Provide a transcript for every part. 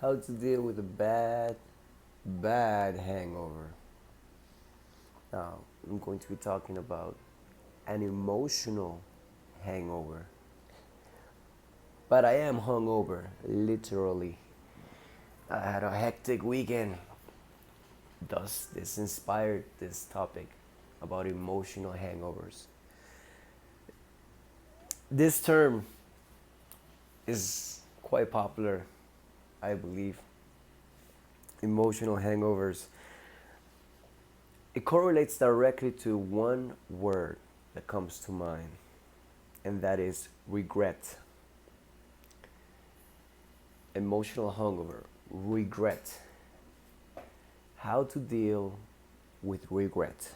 How to deal with a bad hangover. Now, I'm going to be talking about an emotional hangover. But I am hungover, literally. I had a hectic weekend. Thus, this inspired this topic about emotional hangovers. This term is quite popular, I believe. Emotional hangovers. It correlates directly to one word that comes to mind, and that is regret. Emotional hangover, regret. How to deal with regret.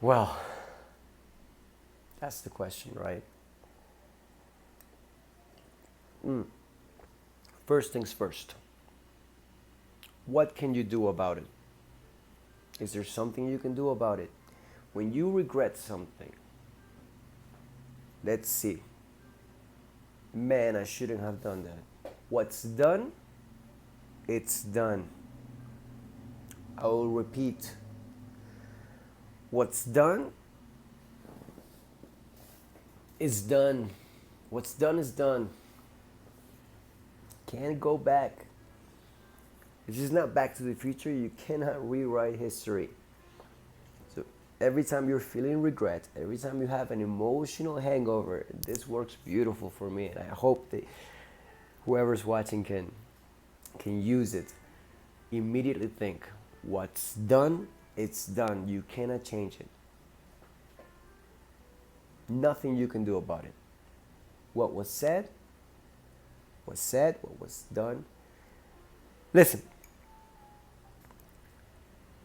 Well, that's the question, right? First things first. What can you do about it? Is there something you can do about it? When you regret something, let's see. Man, I shouldn't have done that. What's done, it's done. I will repeat. What's done is done. What's done is done. Can't go back. It's just not back to the future. You cannot rewrite history. So every time you're feeling regret, every time you have an emotional hangover, this works beautiful for me, and I hope that whoever's watching can use it. Immediately think, what's done, it's done. You cannot change it. Nothing you can do about it. What was said was said, what was done. Listen,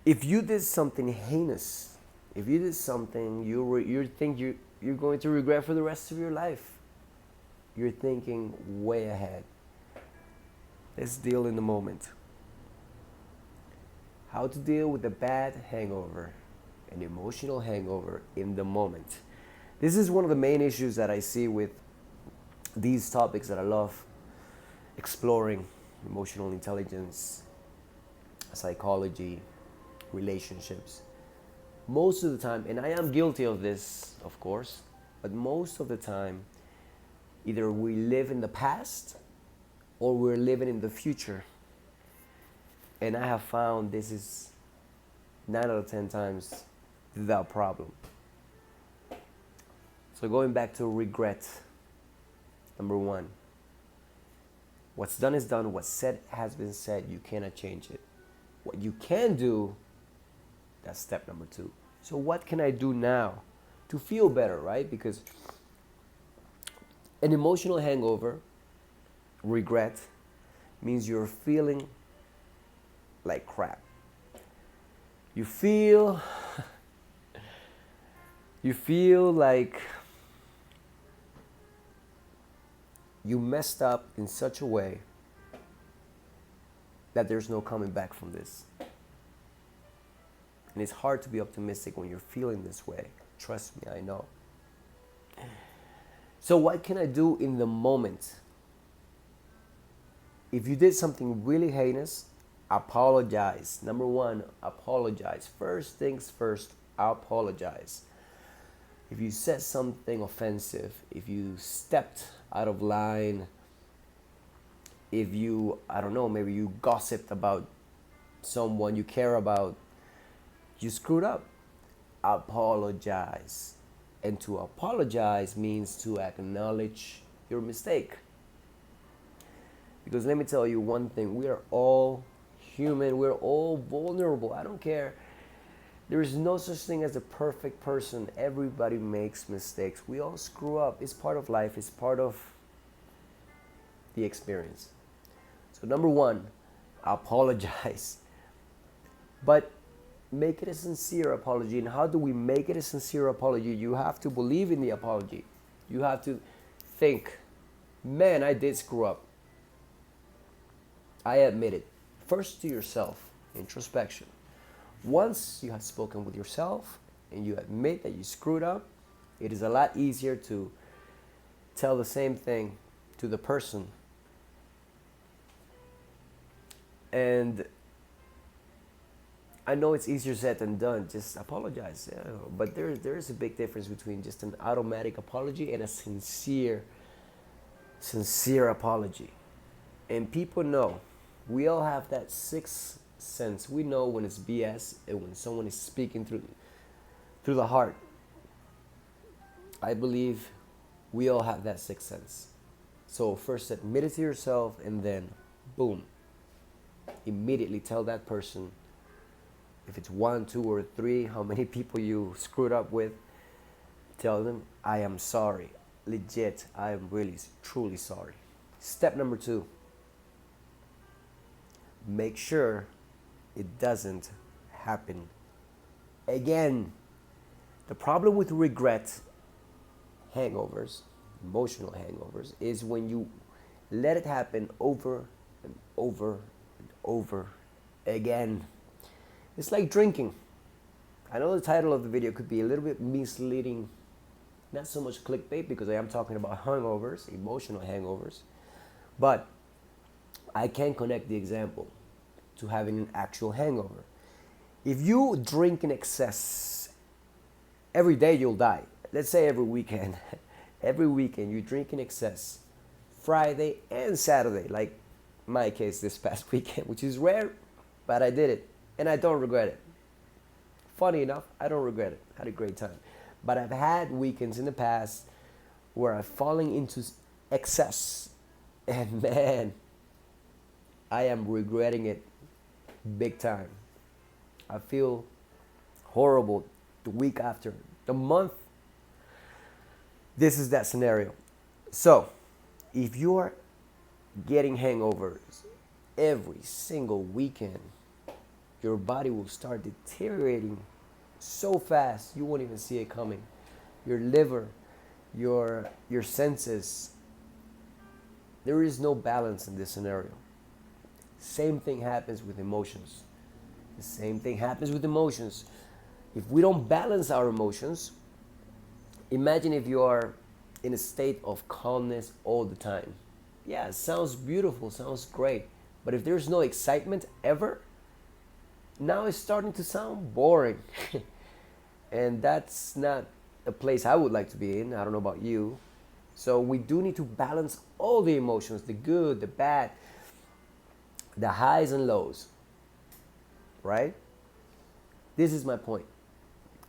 if you did something heinous, if you did something you think you're going to regret for the rest of your life, you're thinking way ahead. Let's deal in the moment. How to deal with a bad hangover, an emotional hangover in the moment. This is one of the main issues that I see with these topics that I love exploring: emotional intelligence, psychology, relationships. Most of the time, and I am guilty of this, of course, but most of the time, either we live in the past or we're living in the future. And I have found this is 9 out of 10 times the problem. So going back to regret, number one, what's done is done. What's said has been said. You cannot change it. What you can do, that's step number two. So what can I do now to feel better, right? Because an emotional hangover, regret, means you're feeling like crap. You feel like you messed up in such a way that there's no coming back from this. And it's hard to be optimistic when you're feeling this way. Trust me, I know. So what can I do in the moment? If you did something really heinous, apologize. Number one, apologize. First things first, apologize. If you said something offensive, if you stepped out of line, if you, I don't know, maybe you gossiped about someone you care about, you screwed up, apologize. And to apologize means to acknowledge your mistake. Because let me tell you one thing, we are all human, we're all vulnerable. I don't care. There is no such thing as a perfect person. Everybody makes mistakes. We all screw up. It's part of life, it's part of the experience. So number one, apologize. But make it a sincere apology. And how do we make it a sincere apology? You have to believe in the apology. You have to think, man, I did screw up. I admit it. First to yourself, introspection. Once you have spoken with yourself and you admit that you screwed up, it is a lot easier to tell the same thing to the person. And I know it's easier said than done. Just apologize. Yeah. But there is a big difference between just an automatic apology and a sincere apology. And people know. We all have that sixth sense. We know when it's BS and when someone is speaking through the heart. I believe we all have that sixth sense. So first admit it to yourself and then boom. Immediately tell that person, if it's one, two, or three, how many people you screwed up with, tell them, I am sorry. Legit, I am really, truly sorry. Step number 2, make sure it doesn't happen again. The problem with regret hangovers, emotional hangovers, is when you let it happen over and over and over again. It's like drinking. I know the title of the video could be a little bit misleading, not so much clickbait because I am talking about hangovers, emotional hangovers, but I can connect the example to having an actual hangover. If you drink in excess, every day you'll die. Let's say every weekend. Every weekend you drink in excess, Friday and Saturday, like my case this past weekend, which is rare, but I did it. And I don't regret it. Funny enough, I don't regret it. I had a great time. But I've had weekends in the past where I've fallen into excess. And man, I am regretting it big time. I feel horrible the week after, the month. This is that scenario. So, if you are getting hangovers every single weekend, your body will start deteriorating so fast you won't even see it coming. Your liver, your senses, there is no balance in this scenario. Same thing happens with emotions. The same thing happens with emotions. If we don't balance our emotions, imagine if you are in a state of calmness all the time. Yeah, it sounds beautiful, sounds great. But if there's no excitement ever, now it's starting to sound boring. And that's not a place I would like to be in. I don't know about you. So we do need to balance all the emotions, the good, the bad, the highs and lows. Right? This is my point.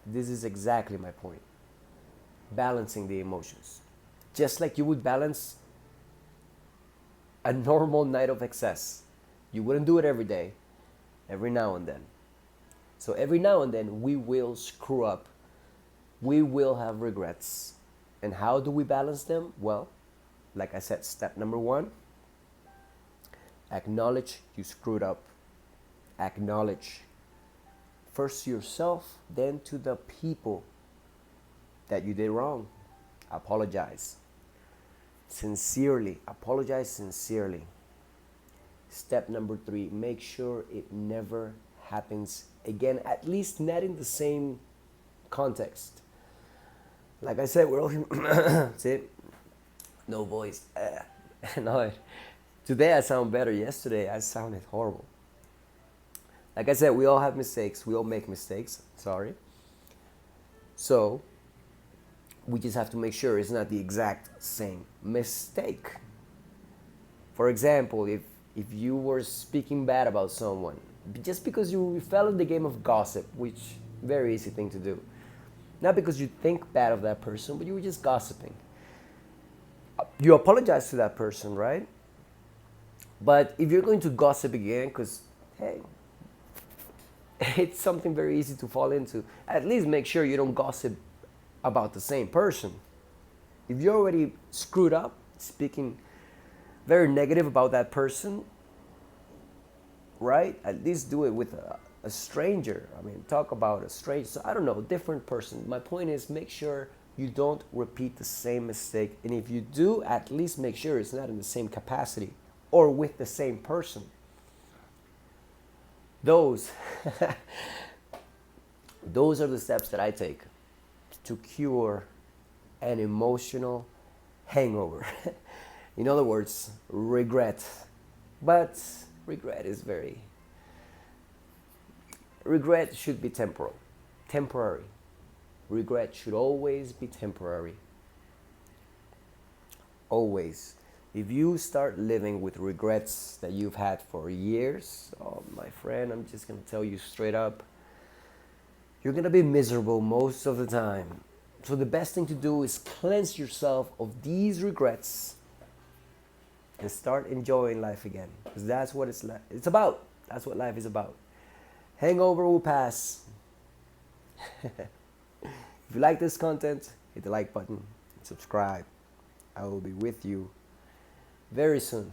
This is exactly my point. Balancing the emotions. Just like you would balance a normal night of excess. You wouldn't do it every day. Every now and then. So every now and then we will screw up. We will have regrets. And how do we balance them? Well, like I said, step number 1, acknowledge you screwed up. Acknowledge. First to yourself, then to the people that you did wrong. Apologize. Sincerely. Apologize sincerely. Step number 3, make sure it never happens again, at least not in the same context. Like I said, we're all human. See? No voice. No. Today I sound better. Yesterday I sounded horrible. Like I said, we all have mistakes. We all make mistakes. Sorry. So, we just have to make sure it's not the exact same mistake. For example, if you were speaking bad about someone, just because you fell in the game of gossip, which very easy thing to do. Not because you think bad of that person, but you were just gossiping. You apologize to that person, right? But if you're going to gossip again, because, hey, it's something very easy to fall into, at least make sure you don't gossip about the same person. If you're already screwed up, speaking very negative about that person, right? At least do it with a stranger. I mean, talk about a stranger. So, I don't know, different person. My point is, make sure you don't repeat the same mistake. And if you do, at least make sure it's not in the same capacity or with the same person. Those are the steps that I take to cure an emotional hangover. In other words, regret. But regret is very regret should be temporary. Regret should always be temporary. Always. If you start living with regrets that you've had for years, oh my friend, I'm just gonna tell you straight up, you're gonna be miserable most of the time. So the best thing to do is cleanse yourself of these regrets and start enjoying life again. Because that's what it's about. That's what life is about. Hangover will pass. If you like this content, hit the like button, subscribe. I will be with you very soon.